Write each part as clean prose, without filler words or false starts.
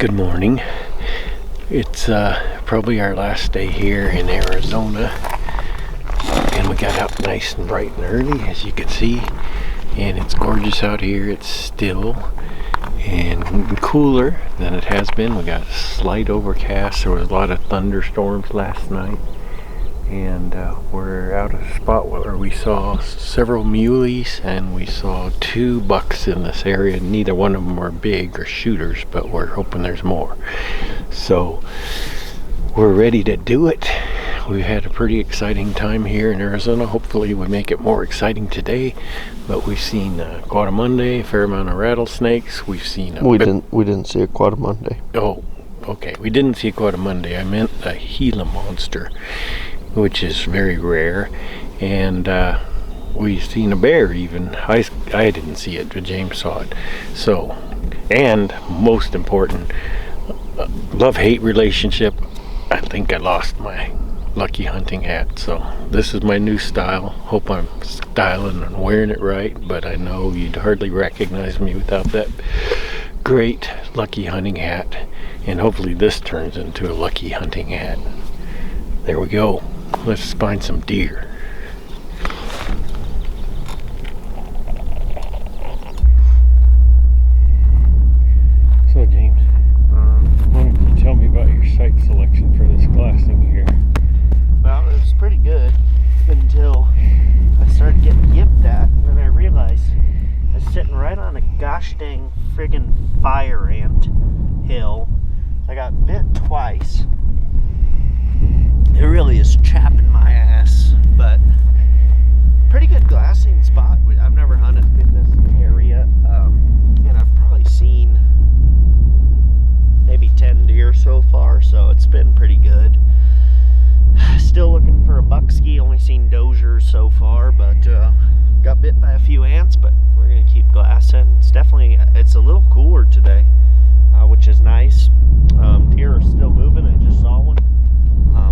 Good morning. It's probably our last day here in Arizona, and we got out nice and bright and early, as you can see, and it's gorgeous out here. It's still and cooler than it has been. We got a slight overcast. There was a lot of thunderstorms last night, and we're out at a spot where we saw several muleys and we saw 2 bucks in this area. Neither one of them were big or shooters, but we're hoping there's more. So we're ready to do it. We've had a pretty exciting time here in Arizona. Hopefully we make it more exciting today. But we've seen Guadamundi, a fair amount of rattlesnakes. We've seen we didn't see a Guadamundi. Oh, okay. We didn't see a Guadamundi. I meant a Gila monster, which is very rare. And we've seen a bear even. I didn't see it, but James saw it. So, and most important, love-hate relationship. I think I lost my lucky hunting hat. So this is my new style. Hope I'm styling and wearing it right, but I know you'd hardly recognize me without that great lucky hunting hat. And hopefully this turns into a lucky hunting hat. There we go. Let's find some deer. So James, why don't you tell me about your site selection for this glassing here? Well, it was pretty good until I started getting yipped at, and then I realized I was sitting right on a gosh dang friggin' fire ant hill. I got bit twice. It really is chapping my ass, but pretty good glassing spot. I've never hunted in this area, and I've probably seen maybe 10 deer so far, so it's been pretty good. Still looking for a bucksky, only seen doziers so far, but got bit by a few ants, but we're gonna keep glassing. It's a little cooler today, which is nice. Deer are still moving. I just saw one.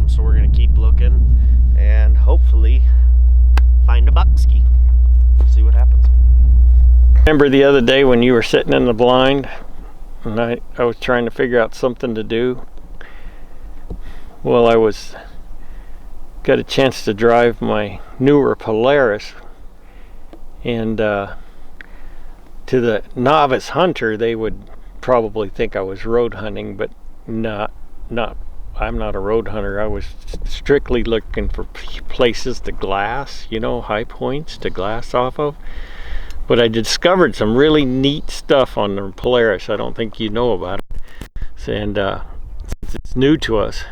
So we're gonna keep looking and hopefully find a bucksky. See what happens. Remember the other day when you were sitting in the blind and I was trying to figure out something to do? Well, got a chance to drive my newer Polaris, and to the novice hunter they would probably think I was road hunting, but not. I'm not a road hunter. I was strictly looking for places to glass, high points to glass off of. But I discovered some really neat stuff on the Polaris. I don't think you know about it. And since it's new to us,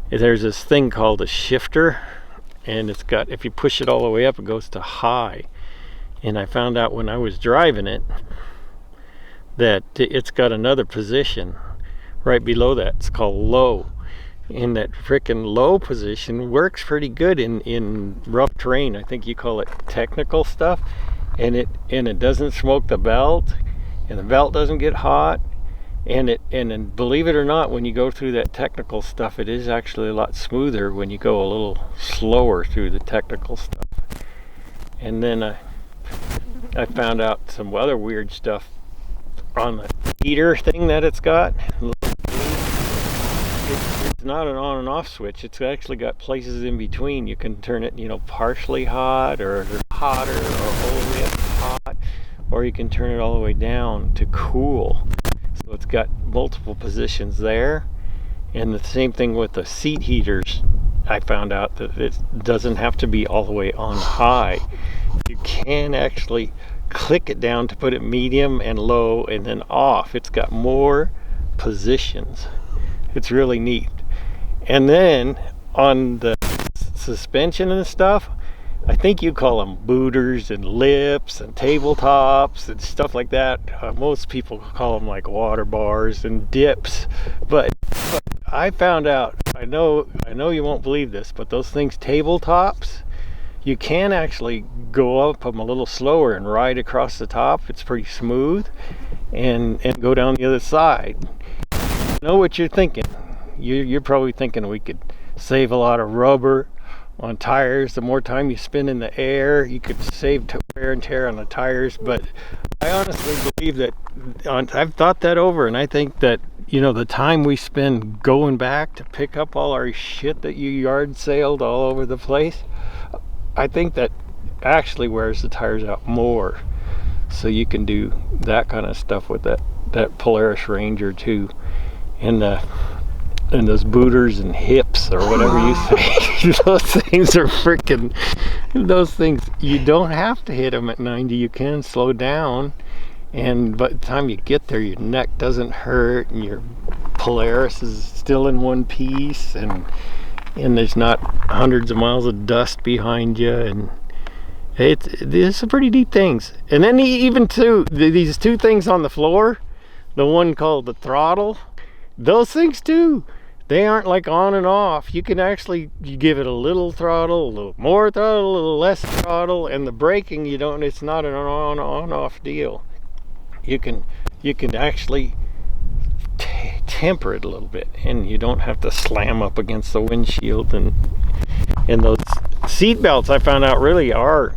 there's this thing called a shifter, and it's got, if you push it all the way up, it goes to high. And I found out when I was driving it that it's got another position right below that. It's called low. And that frickin' low position works pretty good in rough terrain. I think you call it technical stuff. And it doesn't smoke the belt, and the belt doesn't get hot. And believe it or not, when you go through that technical stuff, it is actually a lot smoother when you go a little slower through the technical stuff. And then I found out some other weird stuff on the heater thing that it's got. It's not an on and off switch. It's actually got places in between. You can turn it, partially hot or hotter or all the way up to hot, or you can turn it all the way down to cool. So it's got multiple positions there. And the same thing with the seat heaters. I found out that it doesn't have to be all the way on high. You can actually click it down to put it medium and low and then off. It's got more positions. It's really neat. And then on the suspension and stuff, I think you call them booters and lips and tabletops and stuff like that. Most people call them like water bars and dips. But I found out, I know you won't believe this, but those things, tabletops, you can actually go up them a little slower and ride across the top. It's pretty smooth, and go down the other side. I know what you're thinking. You're probably thinking we could save a lot of rubber on tires. The more time you spend in the air, you could save wear and tear on the tires. But I honestly believe that I've thought that over, and I think that you know, the time we spend going back to pick up all our shit that you yard sailed all over the place, I think that actually wears the tires out more. So you can do that kind of stuff with that Polaris Ranger too, and those booters and hips or whatever you say. Those things are freaking. Those things, you don't have to hit them at 90. You can slow down, and by the time you get there, your neck doesn't hurt, and your Polaris is still in one piece, and there's not hundreds of miles of dust behind you, and it's some pretty neat things. And then even too, these two things on the floor, the one called the throttle, those things too, they aren't like on and off. You can actually, you give it a little throttle, a little more throttle, a little less throttle, and the braking, you don't, it's not an on off deal. You can actually temper it a little bit, and you don't have to slam up against the windshield. And those seat belts, I found out, really are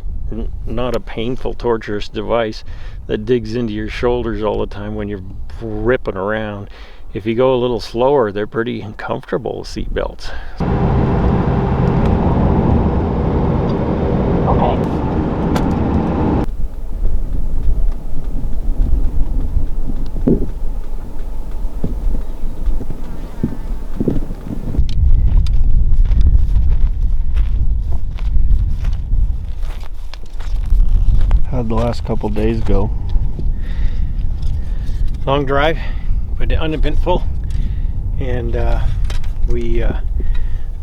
not a painful, torturous device that digs into your shoulders all the time when you're ripping around. If you go a little slower, they're pretty comfortable seat belts. How'd the last couple days go? Long drive, but uneventful, and we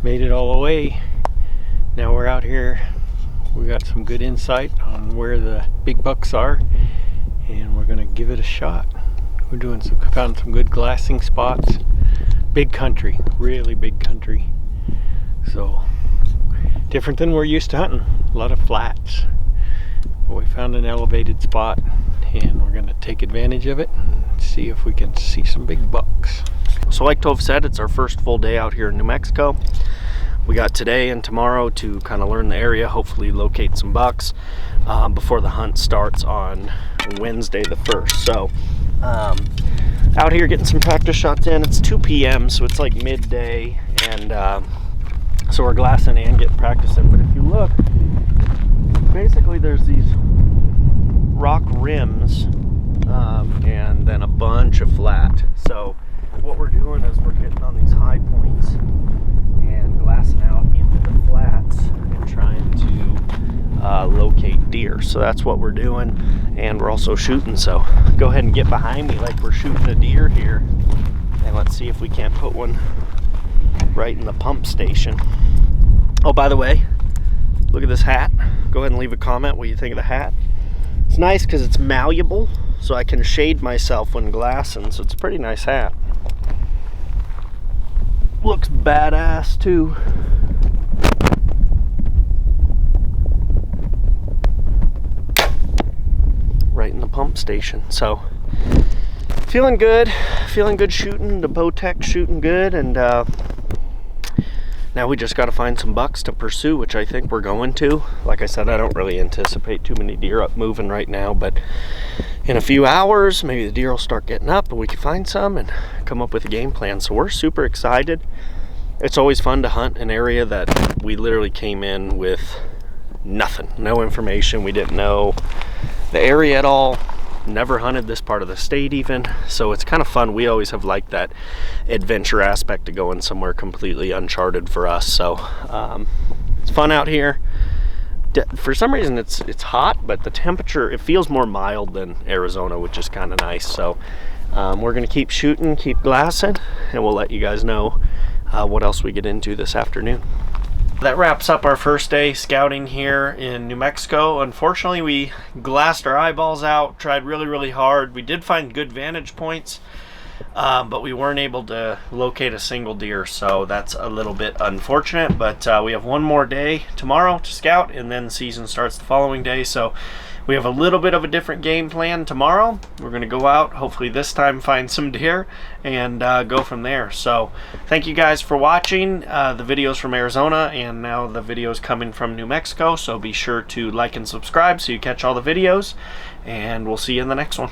made it all the way. Now we're out here. We got some good insight on where the big bucks are, and we're gonna give it a shot. We're found some good glassing spots. Big country, really big country. So different than we're used to hunting. A lot of flats. But we found an elevated spot, and we're going to take advantage of it and see if we can see some big bucks. So like Tove said, it's our first full day out here in New Mexico. We got today and tomorrow to kind of learn the area, hopefully locate some bucks before the hunt starts on Wednesday the 1st. So out here getting some practice shots in. It's 2 p.m. so it's like midday, and so we're glassing and getting practice in. But if you look, basically there's these rock rims and then a bunch of flat. So what we're doing is we're getting on these high points and glassing out into the flats and trying to locate deer. So that's what we're doing, and we're also shooting. So go ahead and get behind me like we're shooting a deer here, and let's see if we can't put one right in the pump station. Oh, by the way, look at this hat. Go ahead and leave a comment what you think of the hat. It's nice because it's malleable, so I can shade myself when glassing, so it's a pretty nice hat. Looks badass too. Right in the pump station. So feeling good shooting. The Bowtech shooting good, and now we just got to find some bucks to pursue, which I think we're going to. Like I said, I don't really anticipate too many deer up moving right now, but in a few hours, maybe the deer will start getting up and we can find some and come up with a game plan. So we're super excited. It's always fun to hunt an area that we literally came in with nothing, no information. We didn't know the area at all. Never hunted this part of the state even, so it's kind of fun. We always have liked that adventure aspect of going somewhere completely uncharted for us. So it's fun out here. For some reason it's hot, but the temperature, it feels more mild than Arizona, which is kind of nice. So we're gonna keep shooting, keep glassing, and we'll let you guys know what else we get into this afternoon. That wraps up our first day scouting here in New Mexico. Unfortunately, we glassed our eyeballs out, tried really hard. We did find good vantage points, but we weren't able to locate a single deer, so that's a little bit unfortunate. But we have one more day tomorrow to scout, and then the season starts the following day. So we have a little bit of a different game plan tomorrow. We're going to go out, hopefully this time find some deer, and go from there. So thank you guys for watching the videos from Arizona, and now the videos coming from New Mexico. So be sure to like and subscribe so you catch all the videos, and we'll see you in the next one.